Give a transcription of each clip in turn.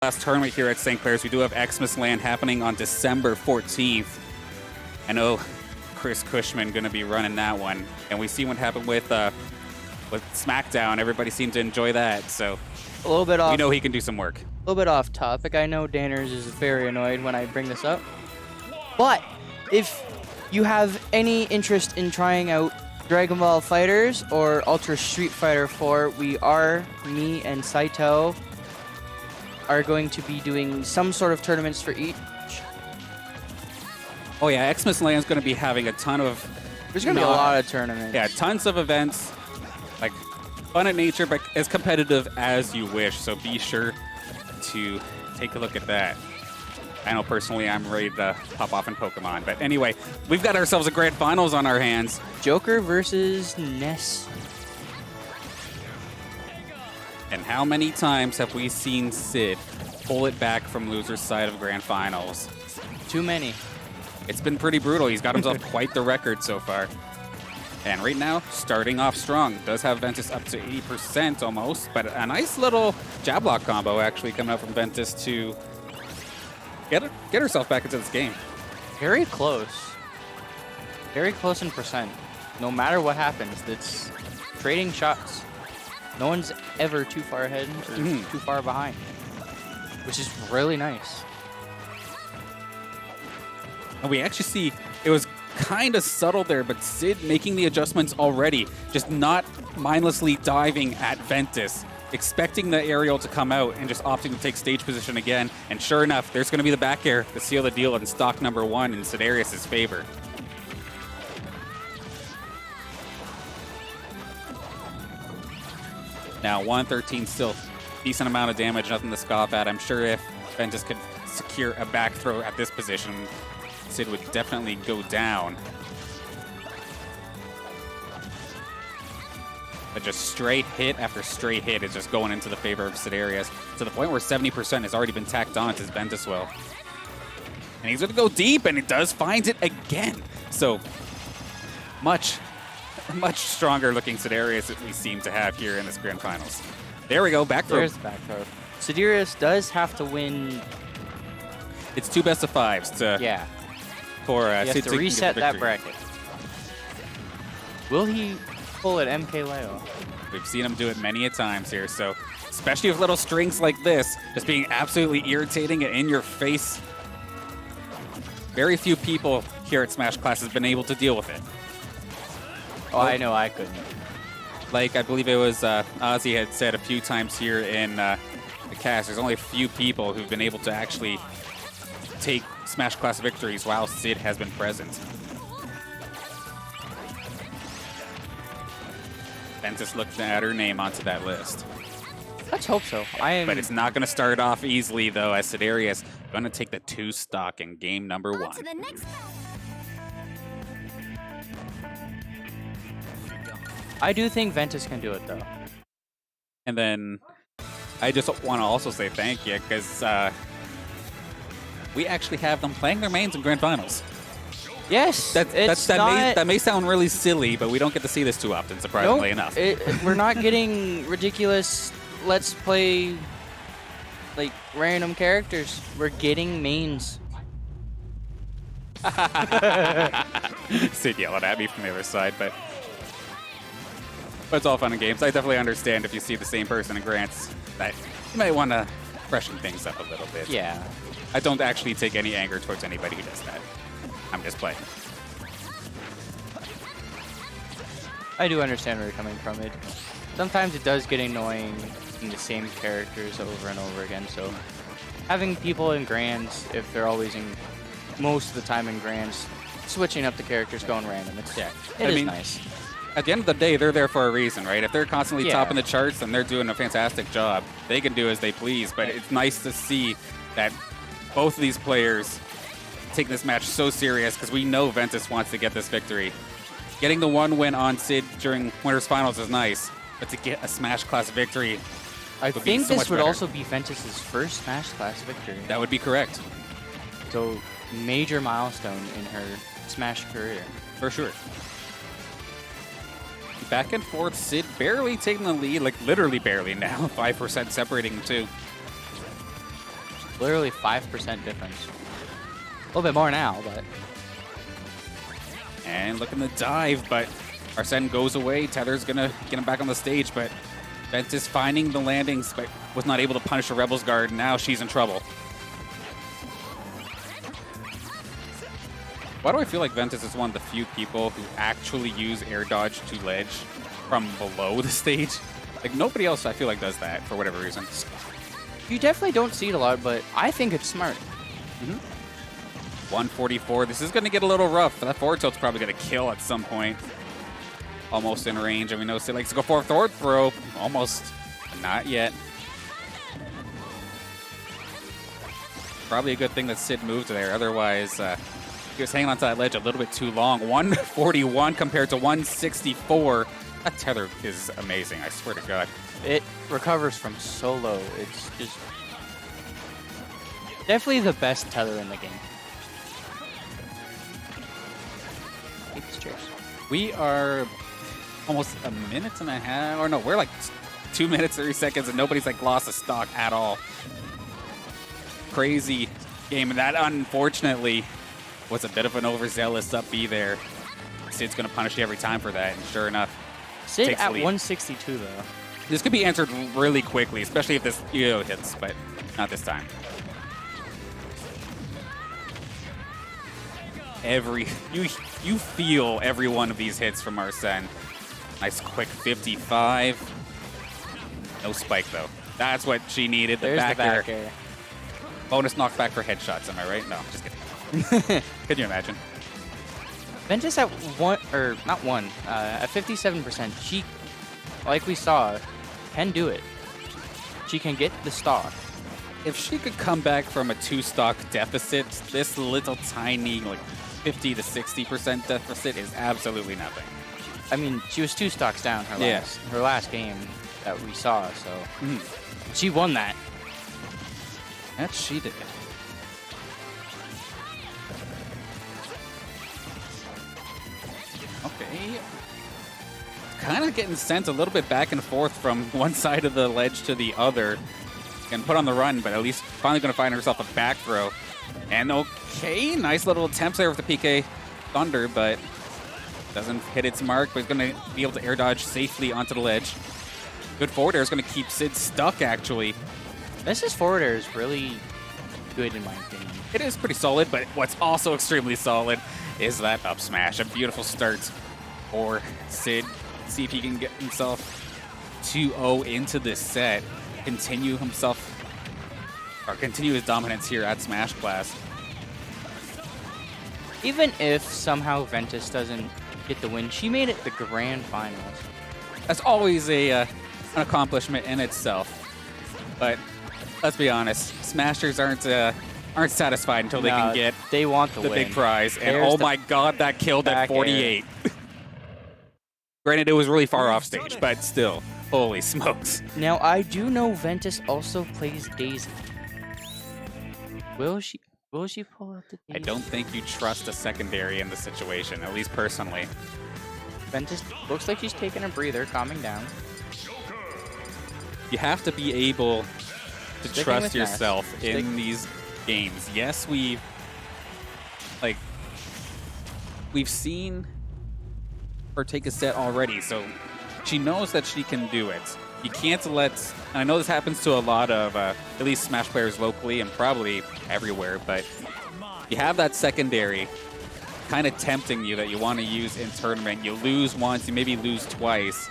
last tournament here at St. Clair's. We do have Xmas Land happening on December 14th. I know Chris Cushman going to be running that one. And we see what happened with SmackDown. Everybody seemed to enjoy that. So A little bit off. we know he can do some work. A little bit off topic. I know Danners is very annoyed when I bring this up. But if you have any interest in trying out Dragon Ball Fighters or Ultra Street Fighter 4, me and Saito are going to be doing some sort of tournaments for each. Oh yeah, Xmas Land's going to be having a ton of... There's going to be a lot of tournaments. Yeah, tons of events. Like, fun in nature, but as competitive as you wish. So be sure to take a look at that. I know personally I'm ready to pop off in Pokemon. But anyway, we've got ourselves a grand finals on our hands. Joker versus Ness. And how many times have we seen Sid pull it back from loser's side of grand finals? Too many. It's been pretty brutal. He's got himself quite the record so far. And right now, starting off strong. Does have Ventus up to 80% almost, but a nice little jab lock combo actually coming out from Ventus to get herself back into this game. Very close. Very close in percent. No matter what happens, it's trading shots. No one's ever too far ahead or too far behind, which is really nice. And we actually see it was kind of subtle there, but Sid making the adjustments already, just not mindlessly diving at Ventus, expecting the aerial to come out and just opting to take stage position again. And sure enough, there's going to be the back air to seal the deal in stock number 1 in Sidereus' favor. Now 113 still decent amount of damage, nothing to scoff at. I'm sure if Ventus could secure a back throw at this position, Sid would definitely go down. But just straight hit after straight hit is just going into the favor of Sidereus, to the point where 70% has already been tacked on to Ventuswill. And he's going to go deep, and it does find it again. So much stronger looking Sidereus that we seem to have here in this grand finals. There we go, back throw. There's the back throw. Sidereus does have to win. It's 2 best of 5s to for he has Sid to to reset get the that victory. bracket. Will he pull it MK Leo? We've seen him do it many a times here, so especially with little strings like this, just being absolutely irritating and in your face. Very few people here at Smash Class have been able to deal with it. Oh, I know I couldn't. Like I believe it was Ozzy had said a few times here in the cast, there's only a few people who've been able to actually take Smash Class victories while Sid has been present. Ventus looked to add her name onto that list. Let's hope so. But it's not going to start off easily, though, as Sidereus going to take the 2 stock in game number 1. I do think Ventus can do it, though. And then I just want to also say thank you, because we actually have them playing their mains in grand finals. Yes, that may sound really silly, but we don't get to see this too often, surprisingly enough. We're not getting ridiculous, let's play, like, random characters. We're getting mains. Sid yelling at me from the other side, but it's all fun and games. I definitely understand if you see the same person in grants that you might want to freshen things up a little bit. Yeah. I don't actually take any anger towards anybody who does that. I'm just playing. I do understand where you're coming from. Sometimes it does get annoying in the same characters over and over again, so having people in grands, if they're always in, most of the time in grands, switching up the characters, going random, it is nice. At the end of the day, they're there for a reason, right? If they're constantly topping the charts and they're doing a fantastic job, they can do as they please, but it's nice to see that both of these players take this match so serious, because we know Ventus wants to get this victory. Getting the 1 win on Sid during Winners Finals is nice, but to get a Smash Class victory, I think this would also be Ventus's first Smash Class victory. That would be correct. So, major milestone in her Smash career. For sure. Back and forth, Sid barely taking the lead, like literally barely now, 5% separating the two. Literally 5% difference. A little bit more now, but... And looking to dive, but Arsene goes away. Tether's gonna get him back on the stage, but Ventus finding the landings, but was not able to punish the Rebels guard. Now she's in trouble. Why do I feel like Ventus is one of the few people who actually use air dodge to ledge from below the stage? Like, nobody else, I feel like, does that for whatever reason. You definitely don't see it a lot, but I think it's smart. 144. This is going to get a little rough. That forward tilt's probably going to kill at some point. Almost in range. And we know Sid likes to go for a forward throw. Almost. Not yet. Probably a good thing that Sid moved there. Otherwise, he was hanging onto that ledge a little bit too long. 141 compared to 164. That tether is amazing, I swear to God. It recovers from so low. It's just definitely the best tether in the game. Take these chairs. We are almost a minute and a half, or no, we're like 2 minutes, 30 seconds, and nobody's like lost a stock at all. Crazy game, and that unfortunately was a bit of an overzealous up B there. Sid's going to punish you every time for that, and sure enough, Sid at 162 though. This could be answered really quickly, especially if this EO hits, but not this time. You feel every one of these hits from Arsene. Nice quick 55. No spike though. That's what she needed. There's the back air. Bonus knockback for headshots, am I right? No, just kidding. Can you imagine? Ventus at at 57%. She, like we saw, can do it. She can get the stock. If she could come back from a 2-stock deficit, this little tiny, like 50 to 60% deficit is absolutely nothing. I mean, she was 2 stocks down her last game that we saw, so she won that. That she did. Okay. Kind of getting sent a little bit back and forth from one side of the ledge to the other. Can put on the run, but at least finally going to find herself a back throw. And okay, nice little attempt there with the PK Thunder, but doesn't hit its mark, but he's going to be able to air dodge safely onto the ledge. Good forward air is going to keep Sid stuck, actually. This forward air is really good in my opinion. It is pretty solid, but what's also extremely solid is that up smash. A beautiful start for Sid. See if he can get himself 2-0 into this set. Continue his dominance here at Smash Class. Even if somehow Ventus doesn't get the win, she made it the grand finals. That's always an accomplishment in itself. But let's be honest, Smashers aren't satisfied until they can get they want the big prize. And oh my God, that killed at 48. Granted, it was really far off stage, but still, holy smokes. Now, I do know Ventus also plays Daisy. Will she pull out the Daisy? I don't think you trust a secondary in the situation, at least personally. Ventus looks like she's taking a breather, calming down. You have to be able to trust yourself in these games. Yes, we've seen her take a set already, so she knows that she can do it. You can't let, and I know this happens to a lot of at least Smash players locally and probably everywhere, but you have that secondary kind of tempting you that you want to use in tournament. You lose once, you maybe lose twice.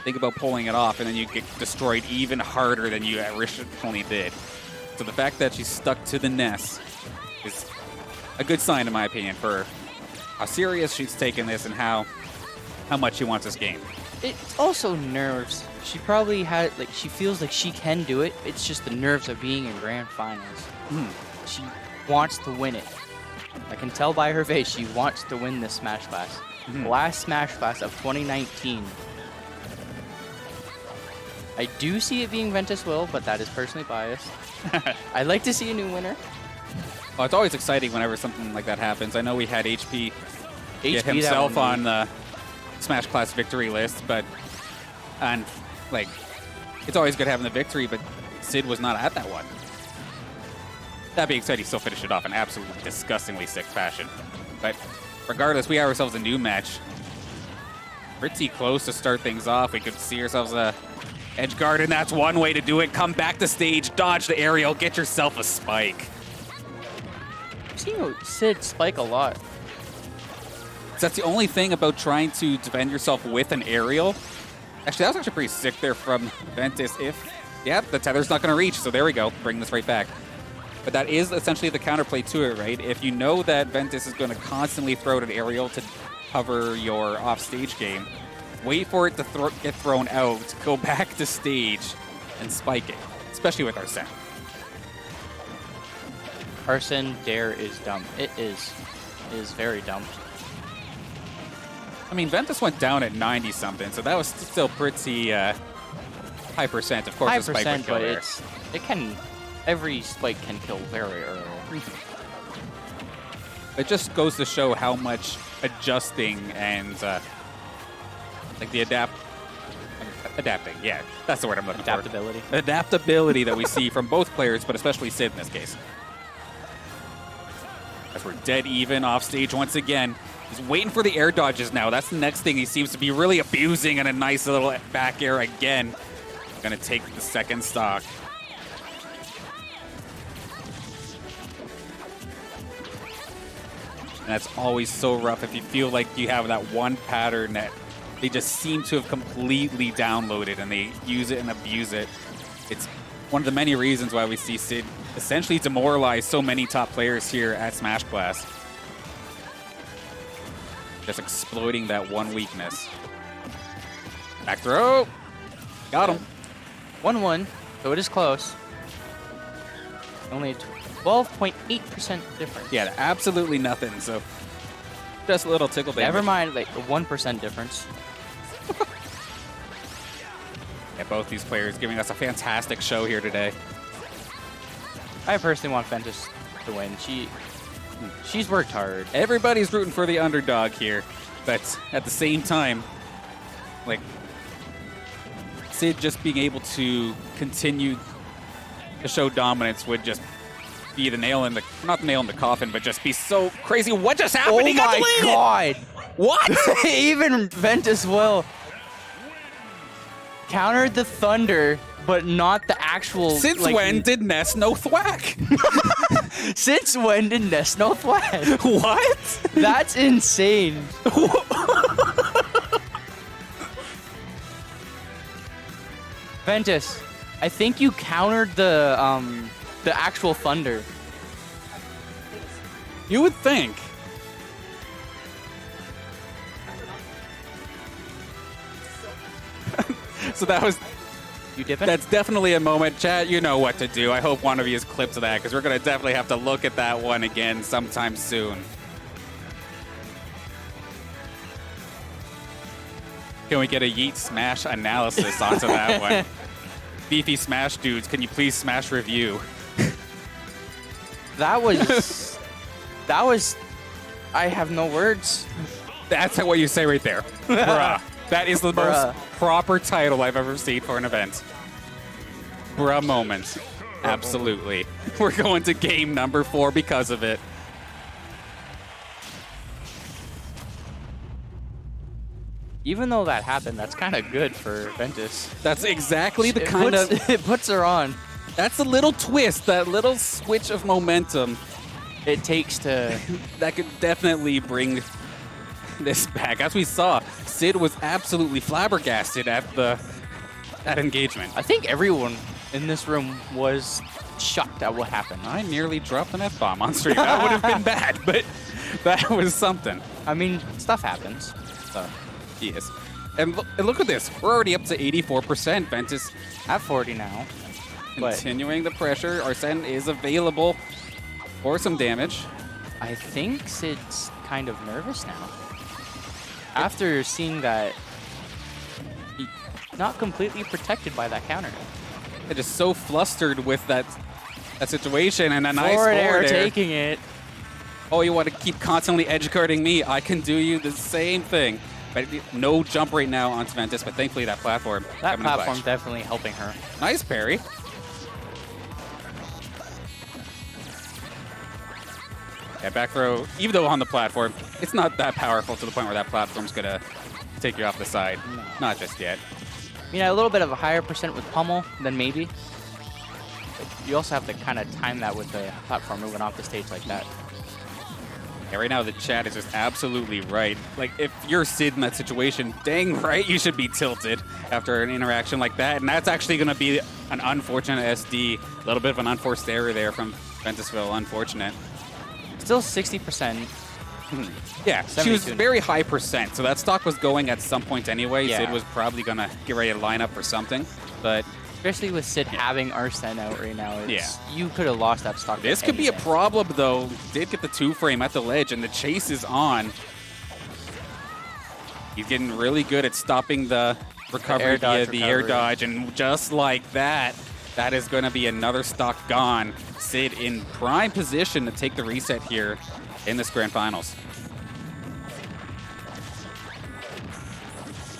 Think about pulling it off, and then you get destroyed even harder than you originally did. So the fact that she's stuck to the Ness is a good sign, in my opinion, for how serious she's taken this and how much she wants this game. It's also nerves. She probably had, she feels like she can do it. It's just the nerves of being in grand finals. She wants to win it. I can tell by her face she wants to win this Smash Class. Last Smash Class of 2019. I do see it being Ventuswill, but that is personally biased. I'd like to see a new winner. Well, it's always exciting whenever something like that happens. I know we had HP get himself on the Smash Class victory list, but it's always good having the victory, but Sid was not at that one. That being said, he still finished it off in absolutely disgustingly sick fashion. But regardless, we have ourselves a new match. Pretty close to start things off. We could see ourselves a edge guard, and that's one way to do it. Come back to stage, dodge the aerial, get yourself a spike. I've seen Sid spike a lot. So that's the only thing about trying to defend yourself with an aerial. Actually, that was actually pretty sick there from Ventus. Yep, the tether's not going to reach, so there we go. Bring this right back. But that is essentially the counterplay to it, right? If you know that Ventus is going to constantly throw out an aerial to cover your off-stage game, wait for it to get thrown out, go back to stage, and spike it, especially with Arsene. Arsene Dare is dumb. It is very dumb. I mean, Ventus went down at 90-something, so that was still pretty high percent. Of course, High the spike would percent, kill but there. every spike can kill very early. It just goes to show how much adjusting and like the adapting. Yeah, that's the word I'm looking Adaptability. for. Adaptability that we see from both players, but especially Sid in this case. As we're dead even off stage once again. He's waiting for the air dodges now. That's the next thing he seems to be really abusing, and a nice little back air again. Gonna take the second stock. And that's always so rough if you feel like you have that one pattern that they just seem to have completely downloaded and they use it and abuse it. It's one of the many reasons why we see Sid essentially demoralize so many top players here at Smash Class. Just exploiting that one weakness. Back throw. Got him. 1-1, so it is close. Only 12.8% difference. Yeah, absolutely nothing. So just a little tickle damage. Never mind, like a 1% difference. Yeah, both these players giving us a fantastic show here today. I personally want Ventus to win. She's worked hard. Everybody's rooting for the underdog here, but at the same time, like Sid just being able to continue to show dominance would just be the nail in the, not the nail in the coffin, but just be so crazy. What just happened? Oh He got my deleted! god! What? Even Ventuswill countered the thunder, but not the actual. Since like, when did Ness no thwack? Since when did Ness no thwack? What? That's insane. Ventus, I think you countered the actual thunder. You would think. So that was. You dipping? That's definitely a moment. Chat, you know what to do. I hope one of you has clipped that, because we're going to definitely have to look at that one again sometime soon. Can we get a Yeet Smash analysis onto that one? Beefy Smash dudes, can you please Smash review? That was... that was... I have no words. That's what you say right there. Bruh. That is the Bruh. most proper title I've ever seen for an event. Bruh moment. Absolutely. We're going to game number 4 because of it. Even though that happened, that's kind of good for Ventus. That's exactly the kind of... It puts her on. That's a little twist, that little switch of momentum It takes to... that could definitely bring this back. As we saw, Sid was absolutely flabbergasted at that engagement. I think everyone in this room was shocked at what happened. I nearly dropped an F-bomb on stream. That would have been bad, but that was something. I mean, stuff happens. So. Yes. And look at this. We're already up to 84%. Ventus At 40 now. But continuing the pressure. Arsene is available for some damage. I think Sid's kind of nervous now. After seeing that he's not completely protected by that counter. They're just so flustered with that situation, and a nice Forward air forward air. taking it. Oh, you want to keep constantly edge guarding me? I can do you the same thing. But no jump right now onto Ventus, but thankfully that platform. That coming in platform clutch. definitely helping her. Nice parry. Yeah, back throw, even though on the platform, it's not that powerful to the point where that platform's going to take you off the side. No. Not just yet. A little bit of a higher percent with pummel than maybe. But you also have to kind of time that with the platform moving off the stage like that. Yeah, right now the chat is just absolutely right. Like, if you're Sid in that situation, dang right you should be tilted after an interaction like that. And that's actually going to be an unfortunate SD. A little bit of an unforced error there from Ventuswill. Unfortunate. Still 60%. Yeah, she was 72. very high percent. So that stock was going at some point anyway. Yeah. Sid was probably going to get ready to line up for something. But Especially with Sid having Arsene out right now, Yeah. You could have lost that stock. this could be a problem, though. Did get the 2-frame at the ledge, and the chase is on. He's getting really good at stopping the recovery via the air dodge, and just like that, that is going to be another stock gone. Sid in prime position to take the reset here in this grand finals.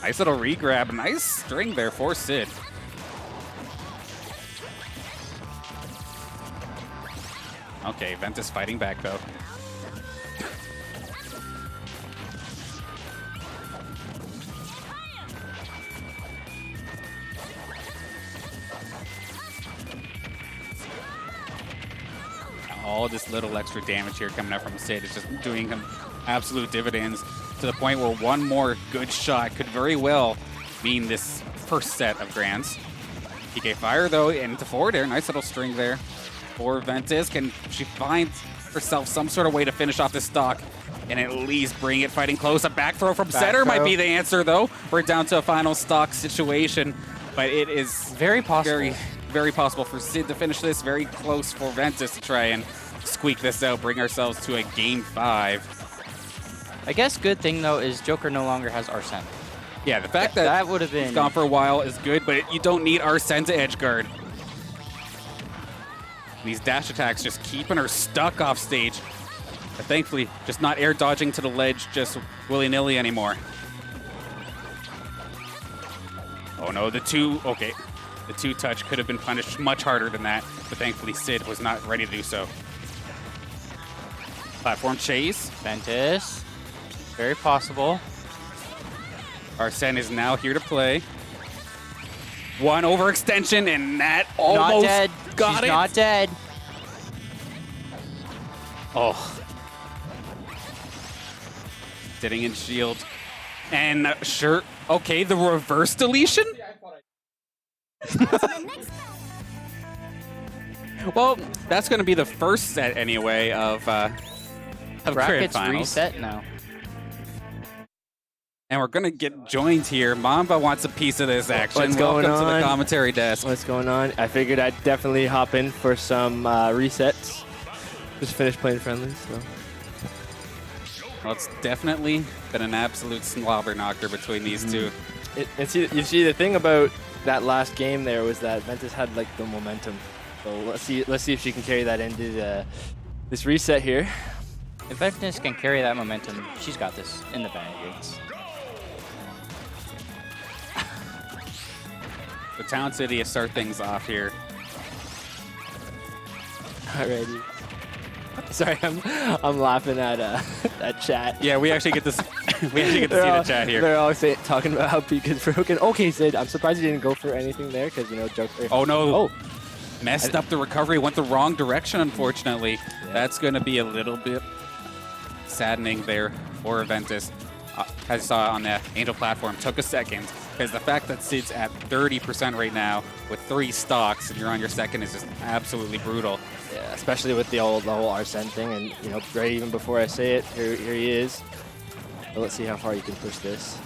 Nice little regrab, nice string there for Sid. Okay, Ventus fighting back though. All this little extra damage here coming out from Sid is just doing him absolute dividends to the point where one more good shot could very well mean this first set of grands. PK Fire though into forward air, nice little string there for Ventus. Can she find herself some sort of way to finish off this stock and at least bring it fighting close? A back throw from center might be the answer though. We're down to a final stock situation, but it is very possible. Very possible for Sid to finish this. Very close for Ventus to try and squeak this out, bring ourselves to a game 5. I guess good thing though is Joker no longer has Arsene. Yeah, the fact that would have been he's gone for a while is good, but you don't need Arsene to edge guard. These dash attacks just keeping her stuck off stage. But thankfully, just not air dodging to the ledge just willy-nilly anymore. Oh no, the two touch could have been punished much harder than that, but thankfully Sid was not ready to do so. Platform chase. Ventus. Very possible. Arsene is now here to play. One overextension, and that almost not dead. got She's it. not dead. Oh. Sitting in shield. And sure, okay, the reverse deletion? Well, that's going to be the first set anyway of grand Brackets finals. reset now. And we're going to get joined here. Mamba wants a piece of this action. What's going Welcome to on? the commentary desk. What's going on? I figured I'd definitely hop in for some resets. Just finished playing friendlies, so. Well, it's definitely been an absolute slobber knocker between these two. You see, the thing about that last game there was that Ventus had like the momentum. So let's see if she can carry that into this reset here. If Ventus can carry that momentum, she's got this in the bag. The Town City to start things off here. Alrighty. Sorry, I'm laughing at that chat. Yeah, we actually get to see the chat here. They're all talking about how peak is broken. Okay, Sid, I'm surprised you didn't go for anything there because Joker. Oh no! Oh, Messed up the recovery. Went the wrong direction. Unfortunately, that's going to be a little bit saddening there for Ventus. As I saw on the Angel platform, took a second because the fact that Sid's at 30% right now with 3 stocks and you're on your second is just absolutely brutal. yeah, especially with the whole Arsene thing, and right even before I say it, here he is. So let's see how far you can push this.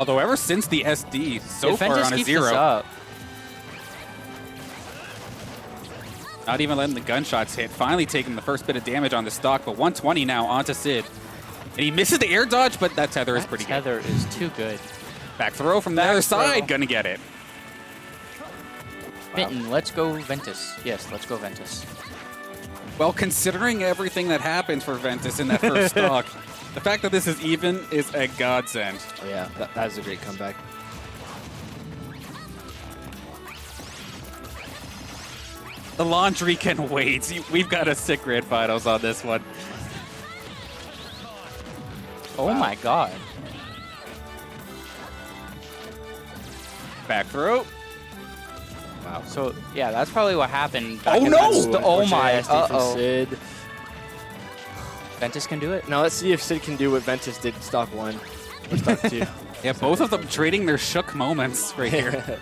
Although ever since the SD, so If far Ventus on a keeps 0. this up, Not even letting the gunshots hit. Finally taking the first bit of damage on the stock, but 120 now onto Sid. And he misses the air dodge, but that tether is pretty good. tether is too good. Back throw from the other side, gonna get it. Mitten, let's go Ventus. Yes, let's go Ventus. Well, considering everything that happens for Ventus in that first stock, the fact that this is even is a godsend. Oh, yeah, that was a great comeback. The laundry can wait. We've got a sick grand finals on this one. Oh my god. Back throw. Wow. So, yeah, that's probably what happened. Back Oh, in no! that oh my. Unfortunate SD from Uh-oh. Sid. Ventus can do it. Now let's see if Sid can do what Ventus did in stock 1 or stock 2. Yeah, both of them trading their shook moments right here.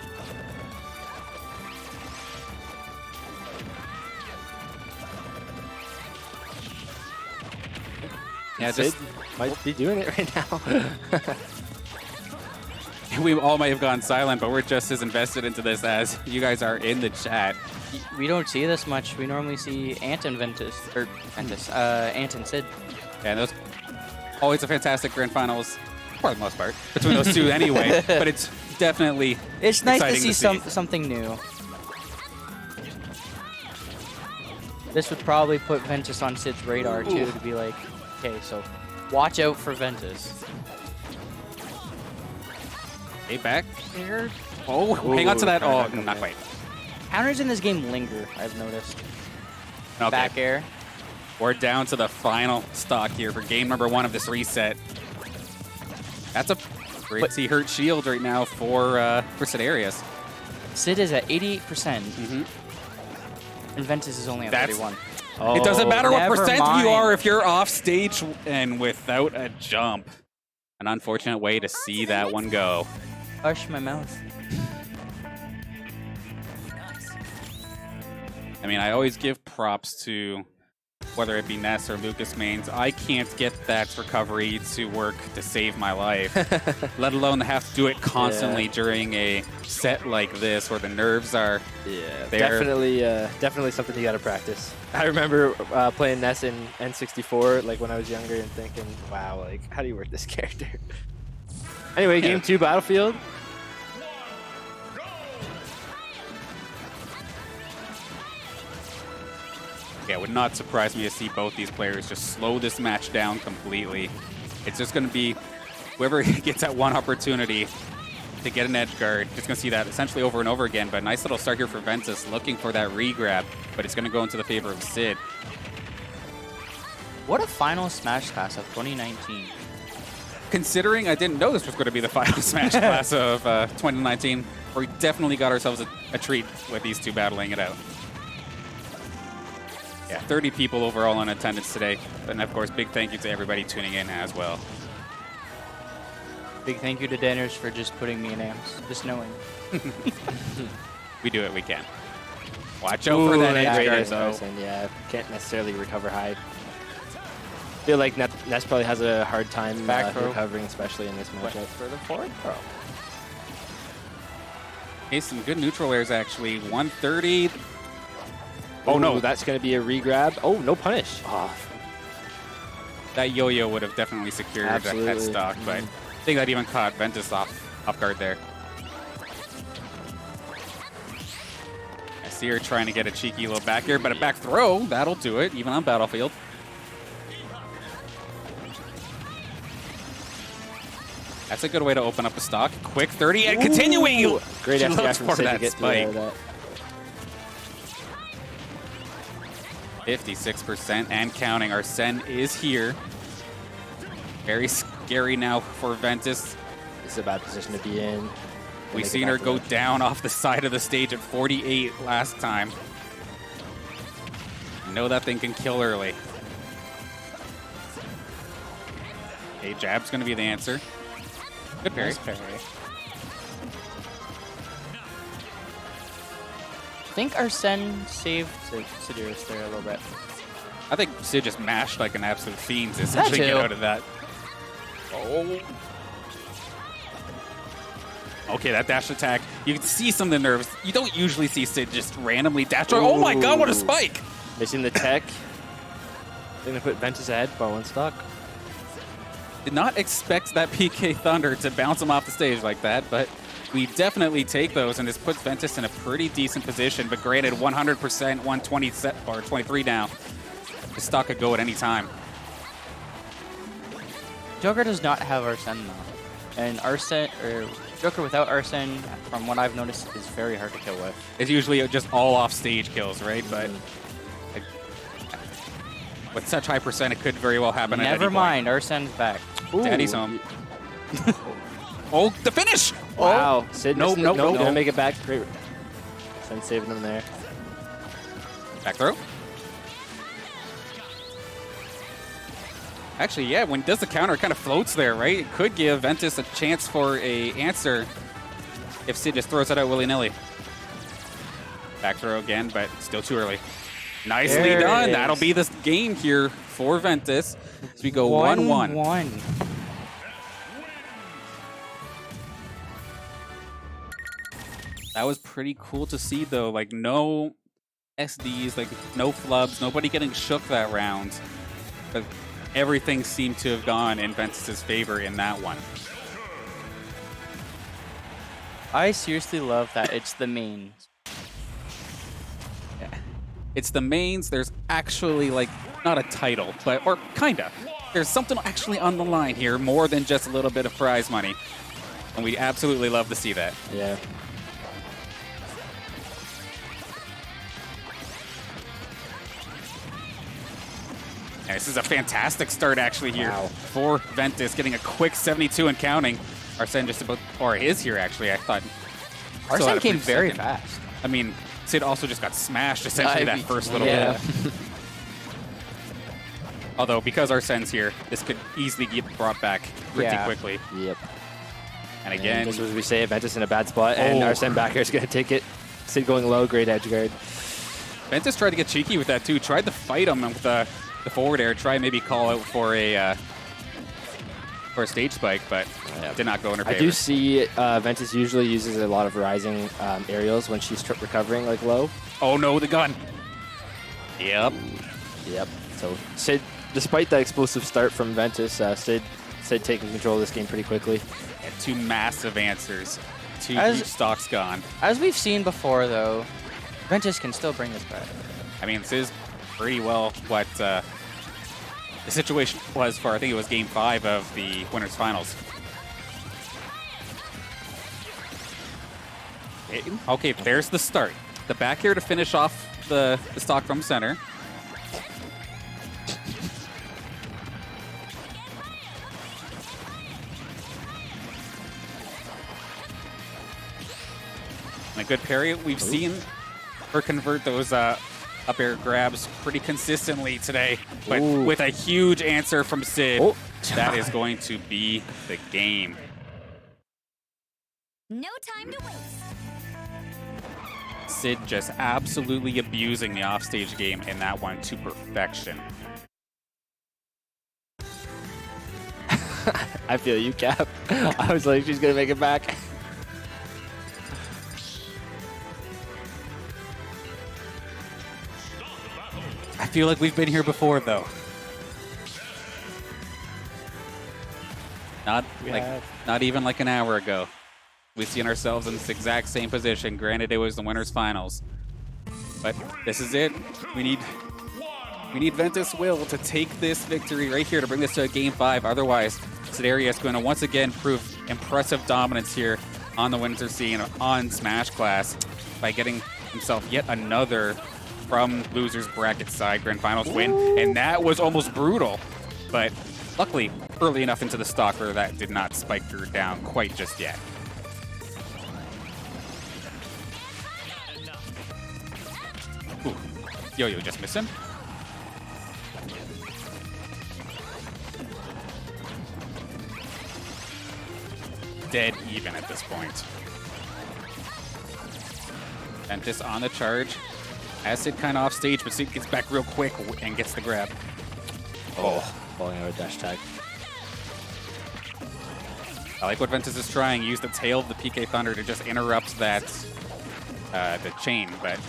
Yeah, Sid just might be doing it right now. we all might have gone silent, but we're just as invested into this as you guys are in the chat. We don't see this much. We normally see Ant and Ventus, or Ventus, Ant and Sid. Yeah, those always a fantastic grand finals for the most part between those two anyway. But it's definitely It's nice to exciting see something new. This would probably put Ventus on Sid's radar too, to be like, okay, so watch out for Ventus. Hey, back here. Oh, hang on to that. Oh, okay. not quite. Counters in this game linger, I've noticed. Okay. Back air. We're down to the final stock here for game number 1 of this reset. That's a pretty hurt shield right now for SCC.Ventuswill. Sid is at 88%, Mm-hmm. and Ventus is only at That's- 31. It doesn't matter what Never percent you mind. are if you're off stage and without a jump. An unfortunate way to see that one go. Hush my mouth. I mean, I always give props to whether it be Ness or Lucas mains. I can't get that recovery to work to save my life, let alone have to do it constantly during a set like this where the nerves are there. Definitely something you got to practice. I remember playing Ness in N64 like when I was younger and thinking, wow, like how do you work this character? Anyway, game 2 Battlefield. Yeah, it would not surprise me to see both these players just slow this match down completely. It's just going to be whoever gets that one opportunity to get an edge guard. It's going to see that essentially over and over again. But nice little start here for Ventus, looking for that re-grab, but it's going to go into the favor of Sid. What a final Smash class of 2019. Considering I didn't know this was going to be the final Smash class of 2019, we definitely got ourselves a treat with these two battling it out. Yeah, 30 people overall in attendance today. And of course, big thank you to everybody tuning in as well. Big thank you to Danners for just putting me in amps, just knowing. We do it, we can. Watch out for that edge guard, though. And yeah, can't necessarily recover high. I feel like Ness probably has a hard time recovering, especially in this matchup. For the forward throw. Hey, some good neutral airs, actually. 130. Oh no, that's going to be a re-grab. Oh, no punish. Oh. That yo-yo would have definitely secured that stock, but I think that even caught Ventus off guard there. I see her trying to get a cheeky little back here, but a back throw, that'll do it, even on Battlefield. That's a good way to open up a stock. Quick 30 and continuing. Great She SDI looks from for Sid to that get spike. that. 56% and counting. Arsene is here. Very scary now for Ventus. This is a bad position to be in. We've seen her go down off the side of the stage at 48 last time. You know that thing can kill early. Okay, jab's going to be the answer. Good parry. Nice parry. I think Arsene saved SCC.Ventuswill there a little bit. I think Sid just mashed like an absolute fiend to essentially get out of that. Oh. Okay, that dash attack. You can see some of the nerves. You don't usually see Sid just randomly dash. Oh my god, what a spike! Missing the tech. Going to put Ventus ahead by one stock. Did not expect that PK Thunder to bounce him off the stage like that, but we definitely take those, and this puts Ventus in a pretty decent position. But granted, 100%, 120 set or 23 now. The stock could go at any time. Joker does not have Arsene though, and Joker without Arsene, from what I've noticed, is very hard to kill with. It's usually just all off stage kills, right? But with such high percent, it could very well happen. Never mind, Arsene's back. Daddy's home. Oh, the finish! Wow. Sid Nope, nope, nope. Gonna make it back. Great. Sen saving him there. Back throw. Actually, yeah, when does the counter, it kind of floats there, right? It could give Ventus a chance for a answer if Sid just throws it out willy-nilly. Back throw again, but still too early. Nicely There it done. is. That'll be the game here for Ventus. So we go 1-1. 1-1. That was pretty cool to see, though. Like, no SDs, like, no flubs, nobody getting shook that round. But everything seemed to have gone in Ventus's favor in that one. I seriously love that it's the mains. It's the mains. There's actually, like, not a title, but, or kinda. There's something actually on the line here, more than just a little bit of prize money. And we absolutely love to see that. Yeah. And this is a fantastic start, actually, here Wow. for Ventus, getting a quick 72 and counting. Arsene just about, or is here, actually. I thought. still had Arsene a came brief very second. fast. I mean, Sid also just got smashed, essentially, that first little yeah. bit. Although, because Arsene's here, this could easily get brought back pretty Yeah. quickly. Yep. And again, Just as we say, Ventus in a bad spot, and Oh. Arsene back here is going to take it. Sid going low, great edge guard. Ventus tried to get cheeky with that, too. Tried to fight him with the forward air. Try maybe call out for a stage spike, but did not go in her favor. I do see Ventus usually uses a lot of rising aerials when she's recovering like low. Oh, no, the gun. Yep. Yep. So Sid, despite that explosive start from Ventus, Sid taking control of this game pretty quickly. And two massive answers. Two As- huge stocks gone. As we've seen before, though, Ventus can still bring this back. I mean, this is pretty well what the situation was for, I think it was Game 5 of the Winners Finals. Okay, there's the start. The back air to finish off the stock from center. And a good parry. We've seen her convert those up air grabs pretty consistently today, but Ooh. with a huge answer from Sid, Oh. that is going to be the game. No time to waste. Sid just absolutely abusing the offstage game in that one to perfection. I feel you, Cap. I was like, she's going to make it back. I feel like we've been here before, though. Not We like, have. not even like an hour ago. We've seen ourselves in this exact same position. Granted, it was the Winners Finals, but this is it. We need Ventuswill to take this victory right here to bring this to a Game 5. Otherwise, SCC.Ventuswill going to once again prove impressive dominance here on the winter scene on Smash Class by getting himself yet another from losers bracket side grand finals win, and that was almost brutal, but luckily early enough into the stock where that did not spike her down quite just yet. Ooh. Yo-Yo just missing. Dead even at this point. Ventus on the charge. Has Sid kind of off stage, but Sid gets back real quick and gets the grab. Oh, falling out of dash tag. I like what Ventus is trying. Use the tail of the PK Thunder to just interrupt that the chain, but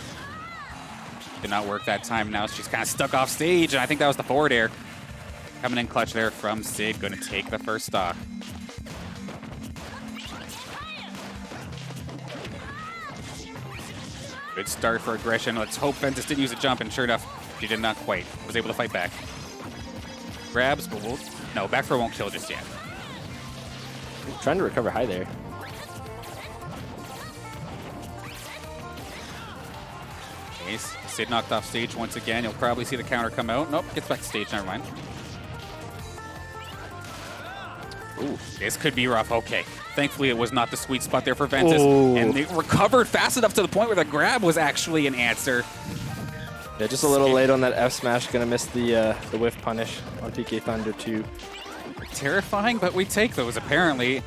did not work that time. Now she's kind of stuck off stage, and I think that was the forward air. Coming in clutch there from Sid, going to take the first stock. Good start for aggression. Let's hope Ventus didn't use a jump, and sure enough, she did not quite. Was able to fight back. Grabs, but no, back throw won't kill just yet. Trying to recover high there. Ace. Sid knocked off stage once again. You'll probably see the counter come out. Nope, gets back to stage. Never mind. Ooh, this could be rough. Okay. Thankfully, it was not the sweet spot there for Ventus. Ooh. And they recovered fast enough to the point where the grab was actually an answer. Yeah, just a little late on that F smash. Gonna miss the whiff punish on PK Thunder 2. Terrifying, but we take those, apparently.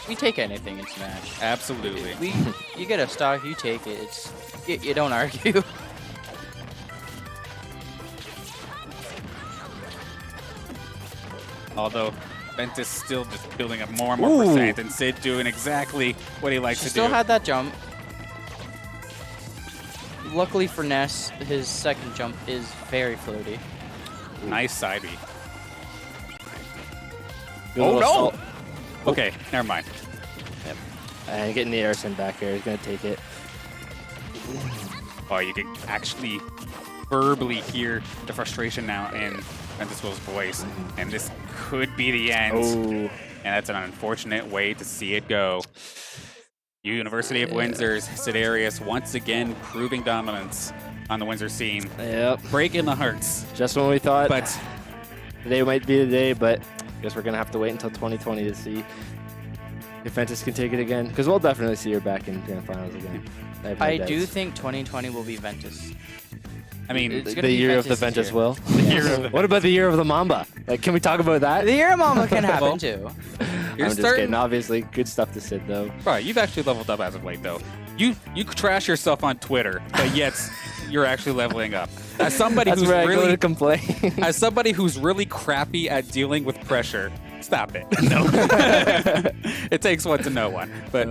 We take anything in Smash. Absolutely. You get a stock, you take it. You don't argue. Although Ventus still just building up more and more percent, and Sid doing exactly what he likes to do. Still had that jump. Luckily for Ness, his second jump is very floaty. Nice side B. Oh, no! Okay, never mind. Yep. And getting the air send back here. He's going to take it. Oh, you can actually verbally hear the frustration now in Ventuswill's voice. And this could be the end. Oh. And that's an unfortunate way to see it go. University of Windsor's Sidereus once again proving dominance on the Windsor scene. Yep. Breaking the hearts. Just when we thought But today might be the day, but I guess we're going to have to wait until 2020 to see if Ventus can take it again. Because we'll definitely see her back in Grand Finals again. I do think 2020 will be Ventus. I mean, It's gonna the be year of the Ventus' Ventuswill. year. What about the year of the Mamba? Like, can we talk about that? The year Mama can happen Well, too. You're I'm just starting. kidding. Obviously, good stuff to Sid, though. Right, you've actually leveled up as of late, though. You trash yourself on Twitter, but yet you're actually leveling up. As somebody That's who's where I go really to complain. as somebody who's really crappy at dealing with pressure, stop it. No. It takes one to know one. But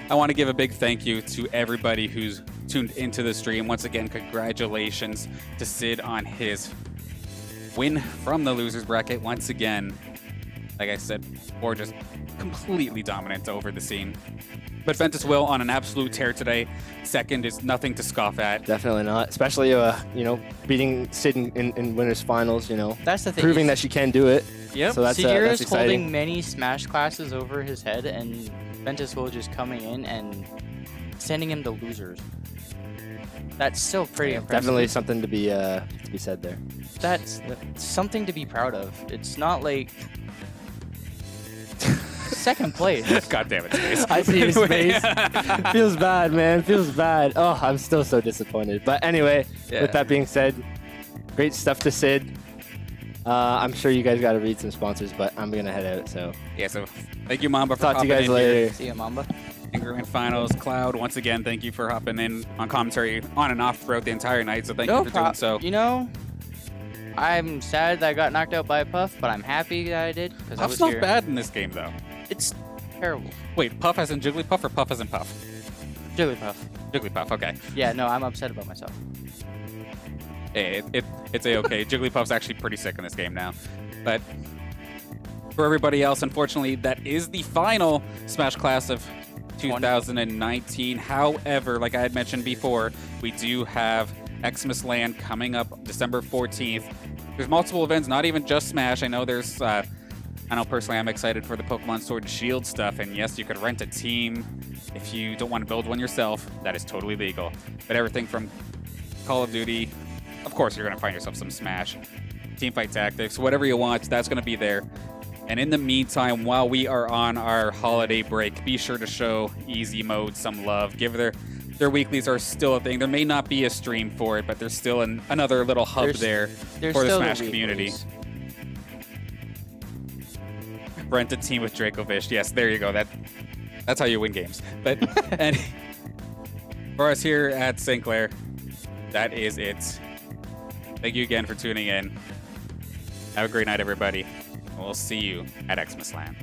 I want to give a big thank you to everybody who's tuned into the stream. Once again, congratulations to Sid on his win from the losers bracket. Once again, like I said, or just completely dominant over the scene. But Ventuswill on an absolute tear today. Second is nothing to scoff at. Definitely not. Especially, you know, beating Sid in winners finals. You know, That's the thing. proving that she can do it. Yep. So that's Sidereus exciting. holding many Smash classes over his head, and Ventuswill just coming in and sending him to losers. That's still pretty impressive. Definitely something to be said there. That's something to be proud of. It's not like second place. God damn it, Space. I see his face. Feels bad, man. Feels bad. Oh, I'm still so disappointed. But anyway, with that being said, great stuff to Sid. I'm sure you guys got to read some sponsors, but I'm going to head out. So Yeah, so thank you, Mamba, for talk to you hopping guys in here. later. See ya, Mamba. In Grand Finals. Cloud, once again, thank you for hopping in on commentary on and off throughout the entire night. So thank you for doing so. You know, I'm sad that I got knocked out by Puff, but I'm happy that I did because I was Puff's not here. bad in this game, though. It's terrible. Wait, Puff as in Jigglypuff or Puff as in Puff? Jigglypuff. Jigglypuff, okay. Yeah, no, I'm upset about myself. Hey, it's a-okay. Jigglypuff's actually pretty sick in this game now. But for everybody else, unfortunately, that is the final Smash Class of 2019. However, like I had mentioned before, we do have Xmas Land coming up December 14th. There's multiple events, not even just Smash. I know there's, I know personally I'm excited for the Pokemon Sword and Shield stuff. And yes, you could rent a team if you don't want to build one yourself. That is totally legal. But everything from Call of Duty, of course, you're going to find yourself some Smash, Teamfight Tactics, whatever you want, that's going to be there. And in the meantime, while we are on our holiday break, be sure to show Easy Mode some love. Give their weeklies are still a thing. There may not be a stream for it, but there's still another little hub there There's for the still Smash weeklies. community. Rent a team with Dracovish. Yes, there you go. That's how you win games. But and for us here at St. Clair, that is it. Thank you again for tuning in. Have a great night, everybody. We'll see you at Xmas Land.